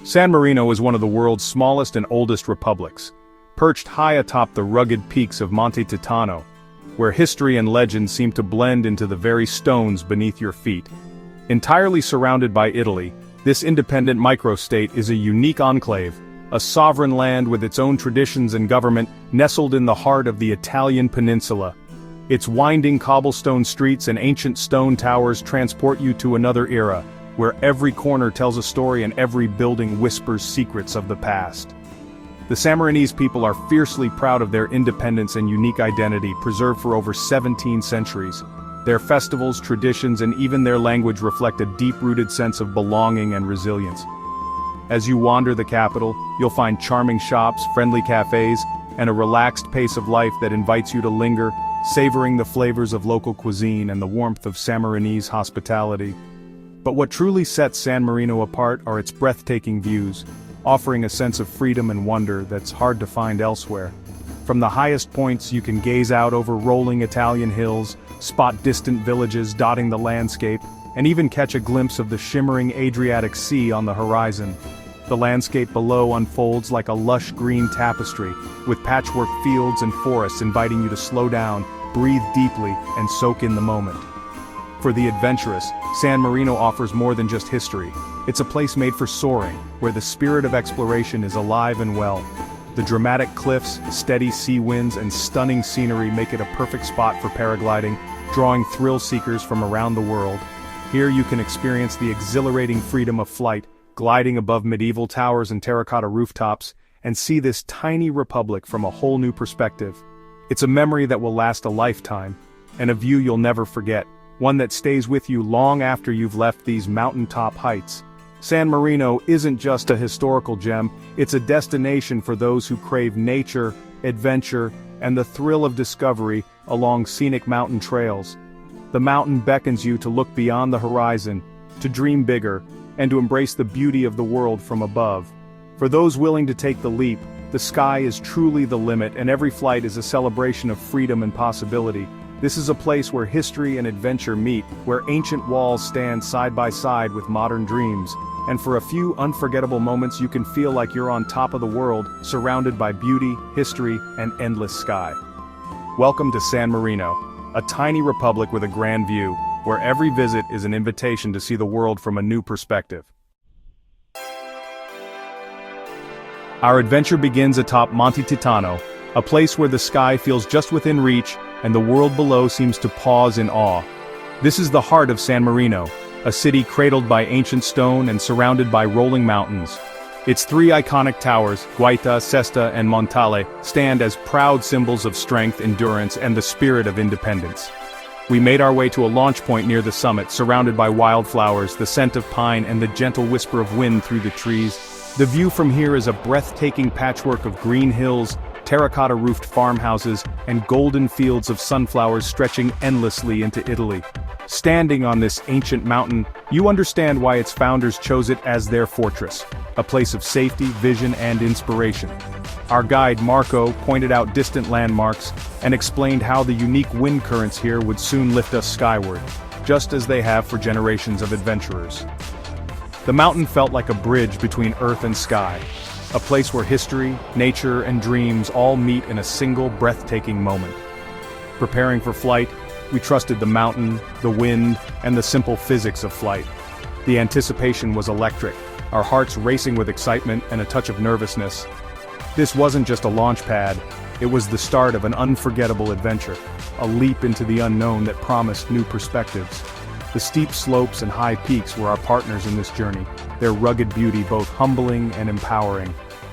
San Marino is one of the world's smallest and oldest republics, perched high atop the rugged peaks of Monte Titano, where history and legend seem to blend into the very stones beneath your feet. Entirely surrounded by Italy, this independent microstate is a unique enclave, a sovereign land with its own traditions and government nestled in the heart of the Italian peninsula. Its winding cobblestone streets and ancient stone towers transport you to another era, where every corner tells a story and every building whispers secrets of the past. The Sammarinese people are fiercely proud of their independence and unique identity preserved for over 17 centuries. Their festivals, traditions, and even their language reflect a deep-rooted sense of belonging and resilience. As you wander the capital, you'll find charming shops, friendly cafes, and a relaxed pace of life that invites you to linger, savoring the flavors of local cuisine and the warmth of Sammarinese hospitality. But what truly sets San Marino apart are its breathtaking views, offering a sense of freedom and wonder that's hard to find elsewhere. From the highest points you can gaze out over rolling Italian hills, spot distant villages dotting the landscape, and even catch a glimpse of the shimmering Adriatic Sea on the horizon. The landscape below unfolds like a lush green tapestry, with patchwork fields and forests inviting you to slow down, breathe deeply, and soak in the moment. For the adventurous, San Marino offers more than just history. It's a place made for soaring, where the spirit of exploration is alive and well. The dramatic cliffs, steady sea winds, and stunning scenery make it a perfect spot for paragliding, drawing thrill seekers from around the world. Here you can experience the exhilarating freedom of flight, gliding above medieval towers and terracotta rooftops, and see this tiny republic from a whole new perspective. It's a memory that will last a lifetime, and a view you'll never forget, one that stays with you long after you've left these mountaintop heights. San Marino isn't just a historical gem, it's a destination for those who crave nature, adventure, and the thrill of discovery along scenic mountain trails. The mountain beckons you to look beyond the horizon, to dream bigger, and to embrace the beauty of the world from above. For those willing to take the leap, the sky is truly the limit, and every flight is a celebration of freedom and possibility. This is a place where history and adventure meet, where ancient walls stand side by side with modern dreams, and for a few unforgettable moments you can feel like you're on top of the world, surrounded by beauty, history, and endless sky. Welcome to San Marino, a tiny republic with a grand view, where every visit is an invitation to see the world from a new perspective. Our adventure begins atop Monte Titano, a place where the sky feels just within reach and the world below seems to pause in awe. This is the heart of San Marino, a city cradled by ancient stone and surrounded by rolling mountains. Its three iconic towers, Guaita, Sesta, and Montale, stand as proud symbols of strength, endurance, and the spirit of independence. We made our way to a launch point near the summit, surrounded by wildflowers, the scent of pine, and the gentle whisper of wind through the trees. The view from here is a breathtaking patchwork of green hills, terracotta-roofed farmhouses, and golden fields of sunflowers stretching endlessly into Italy. Standing on this ancient mountain, you understand why its founders chose it as their fortress, a place of safety, vision, and inspiration. Our guide Marco pointed out distant landmarks and explained how the unique wind currents here would soon lift us skyward, just as they have for generations of adventurers. The mountain felt like a bridge between earth and sky, a place where history, nature, and dreams all meet in a single breathtaking moment. Preparing for flight, we trusted the mountain, the wind, and the simple physics of flight. The anticipation was electric, our hearts racing with excitement and a touch of nervousness. This wasn't just a launch pad, it was the start of an unforgettable adventure, a leap into the unknown that promised new perspectives. The steep slopes and high peaks were our partners in this journey, their rugged beauty both humbling and empowering.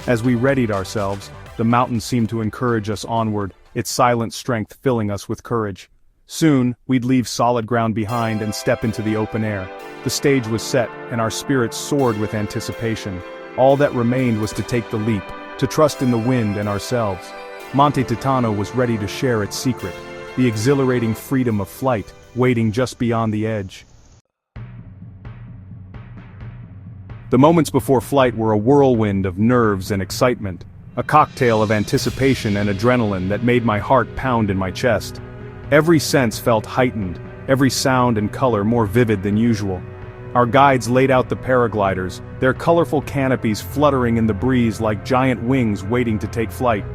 As we readied ourselves, the mountain seemed to encourage us onward, its silent strength filling us with courage. Soon, we'd leave solid ground behind and step into the open air. The stage was set, and our spirits soared with anticipation. All that remained was to take the leap, to trust in the wind and ourselves. Monte Titano was ready to share its secret, the exhilarating freedom of flight, waiting just beyond the edge. The moments before flight were a whirlwind of nerves and excitement, a cocktail of anticipation and adrenaline that made my heart pound in my chest. Every sense felt heightened, every sound and color more vivid than usual. Our guides laid out the paragliders, their colorful canopies fluttering in the breeze like giant wings waiting to take flight.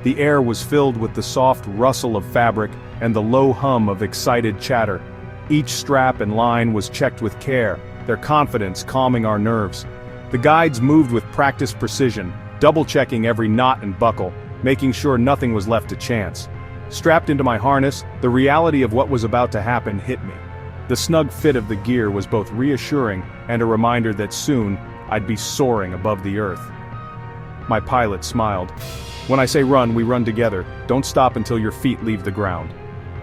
The air was filled with the soft rustle of fabric and the low hum of excited chatter. Each strap and line was checked with care, their confidence calming our nerves. The guides moved with practiced precision, double-checking every knot and buckle, making sure nothing was left to chance. Strapped into my harness, the reality of what was about to happen hit me. The snug fit of the gear was both reassuring and a reminder that soon, I'd be soaring above the earth. My pilot smiled. "When I say run, we run together. Don't stop until your feet leave the ground."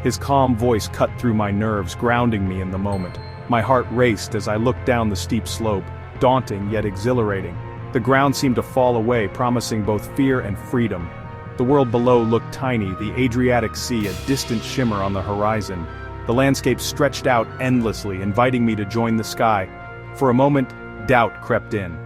His calm voice cut through my nerves, grounding me in the moment. My heart raced as I looked down the steep slope, daunting yet exhilarating. The ground seemed to fall away, promising both fear and freedom. The world below looked tiny, the Adriatic Sea a distant shimmer on the horizon. The landscape stretched out endlessly, inviting me to join the sky. For a moment, doubt crept in.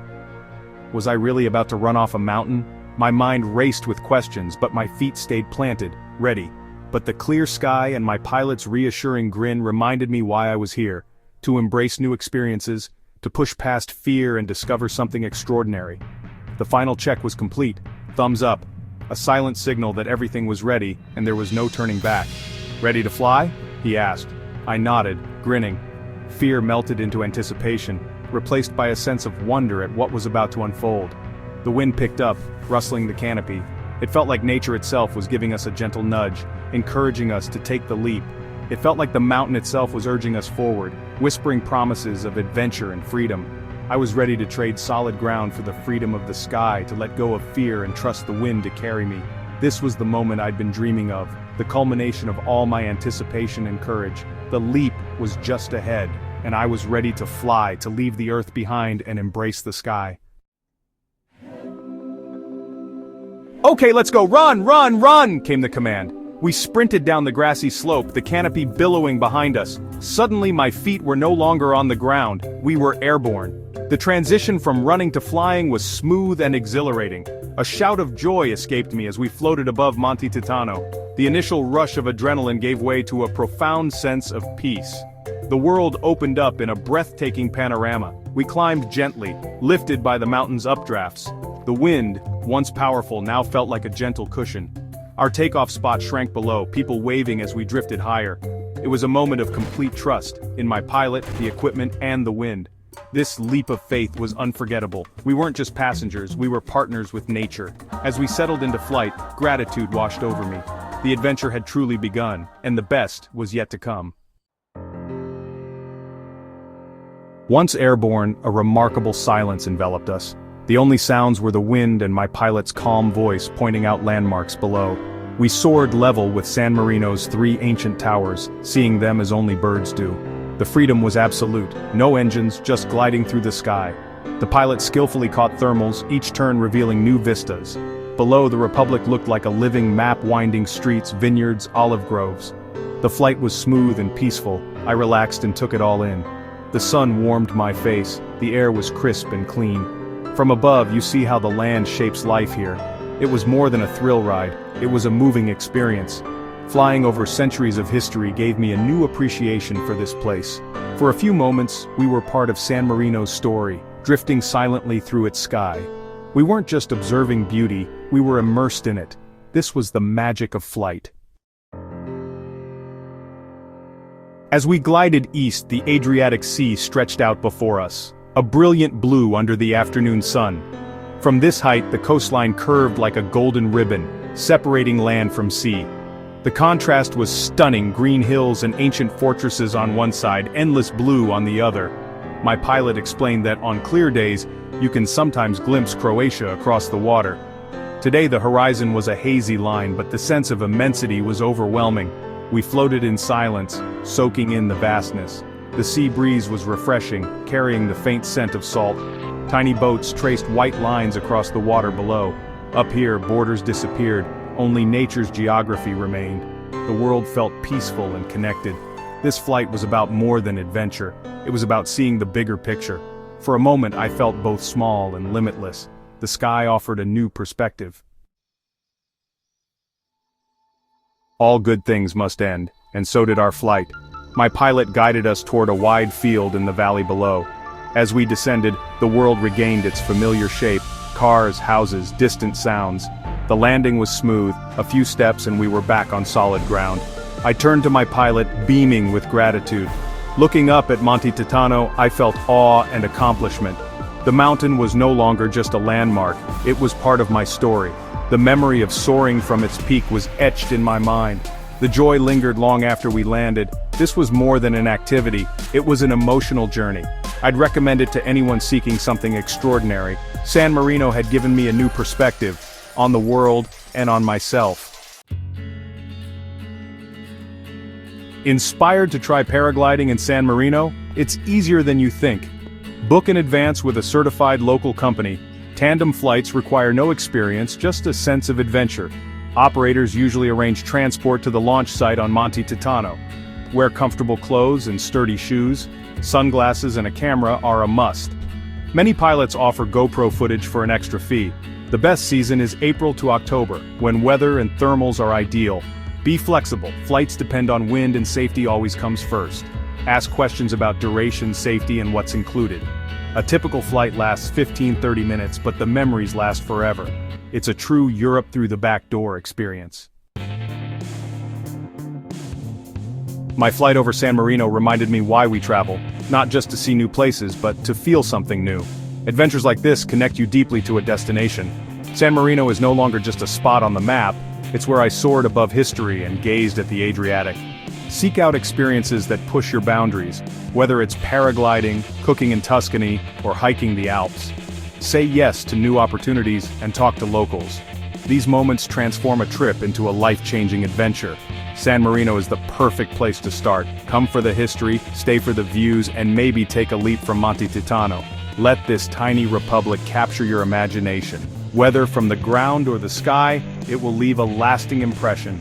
Was I really about to run off a mountain? My mind raced with questions, but my feet stayed planted, ready. But the clear sky and my pilot's reassuring grin reminded me why I was here: to embrace new experiences, to push past fear and discover something extraordinary. The final check was complete. Thumbs up. A silent signal that everything was ready, and there was no turning back. "Ready to fly?" he asked. I nodded, grinning. Fear melted into anticipation, replaced by a sense of wonder at what was about to unfold. The wind picked up, rustling the canopy. It felt like nature itself was giving us a gentle nudge, encouraging us to take the leap. It felt like the mountain itself was urging us forward, whispering promises of adventure and freedom. I was ready to trade solid ground for the freedom of the sky, to let go of fear and trust the wind to carry me. This was the moment I'd been dreaming of, the culmination of all my anticipation and courage. The leap was just ahead, and I was ready to fly, to leave the earth behind and embrace the sky. "Okay, let's go, run, run, run!" came the command. We sprinted down the grassy slope, the canopy billowing behind us. Suddenly my feet were no longer on the ground, we were airborne. The transition from running to flying was smooth and exhilarating. A shout of joy escaped me as we floated above Monte Titano. The initial rush of adrenaline gave way to a profound sense of peace. The world opened up in a breathtaking panorama. We climbed gently, lifted by the mountain's updrafts. The wind, once powerful, now felt like a gentle cushion. Our takeoff spot shrank below, people waving as we drifted higher. It was a moment of complete trust, in my pilot, the equipment, and the wind. This leap of faith was unforgettable. We weren't just passengers, we were partners with nature. As we settled into flight, gratitude washed over me. The adventure had truly begun, and the best was yet to come. Once airborne, a remarkable silence enveloped us. The only sounds were the wind and my pilot's calm voice pointing out landmarks below. We soared level with San Marino's 3 ancient towers, seeing them as only birds do. The freedom was absolute, no engines, just gliding through the sky. The pilot skillfully caught thermals, each turn revealing new vistas. Below, the Republic looked like a living map, winding streets, vineyards, olive groves. The flight was smooth and peaceful. I relaxed and took it all in. The sun warmed my face, the air was crisp and clean. From above, you see how the land shapes life here. It was more than a thrill ride, it was a moving experience. Flying over centuries of history gave me a new appreciation for this place. For a few moments, we were part of San Marino's story, drifting silently through its sky. We weren't just observing beauty, we were immersed in it. This was the magic of flight. As we glided east, the Adriatic Sea stretched out before us, a brilliant blue under the afternoon sun. From this height, the coastline curved like a golden ribbon, separating land from sea. The contrast was stunning: green hills and ancient fortresses on one side, endless blue on the other. My pilot explained that on clear days, you can sometimes glimpse Croatia across the water. Today the horizon was a hazy line, but the sense of immensity was overwhelming. We floated in silence, soaking in the vastness. The sea breeze was refreshing, carrying the faint scent of salt. Tiny boats traced white lines across the water below. Up here, borders disappeared, only nature's geography remained. The world felt peaceful and connected. This flight was about more than adventure. It was about seeing the bigger picture. For a moment, I felt both small and limitless. The sky offered a new perspective. All good things must end, and so did our flight. My pilot guided us toward a wide field in the valley below. As we descended, the world regained its familiar shape: cars, houses, distant sounds. The landing was smooth, a few steps and we were back on solid ground. I turned to my pilot, beaming with gratitude. Looking up at Monte Titano, I felt awe and accomplishment. The mountain was no longer just a landmark, it was part of my story. The memory of soaring from its peak was etched in my mind. The joy lingered long after we landed. This was more than an activity, it was an emotional journey. I'd recommend it to anyone seeking something extraordinary. San Marino had given me a new perspective on the world and on myself. Inspired to try paragliding in San Marino? It's easier than you think. Book in advance with a certified local company. Tandem flights require no experience, just a sense of adventure. Operators usually arrange transport to the launch site on Monte Titano. Wear comfortable clothes and sturdy shoes. Sunglasses and a camera are a must. Many pilots offer GoPro footage for an extra fee. The best season is April to October, when weather and thermals are ideal. Be flexible, flights depend on wind and safety always comes first. Ask questions about duration, safety, and what's included. A typical flight lasts 15-30 minutes, but the memories last forever. It's a true Europe through the back door experience. My flight over San Marino reminded me why we travel, not just to see new places, but to feel something new. Adventures like this connect you deeply to a destination. San Marino is no longer just a spot on the map, it's where I soared above history and gazed at the Adriatic. Seek out experiences that push your boundaries, whether it's paragliding, cooking in Tuscany, or hiking the Alps. Say yes to new opportunities and talk to locals. These moments transform a trip into a life-changing adventure. San Marino is the perfect place to start. Come for the history, stay for the views, and maybe take a leap from Monte Titano. Let this tiny republic capture your imagination. Whether from the ground or the sky, it will leave a lasting impression.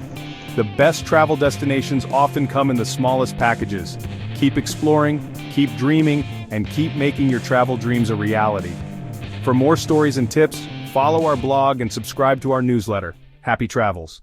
The best travel destinations often come in the smallest packages. Keep exploring, keep dreaming, and keep making your travel dreams a reality. For more stories and tips, follow our blog and subscribe to our newsletter. Happy travels!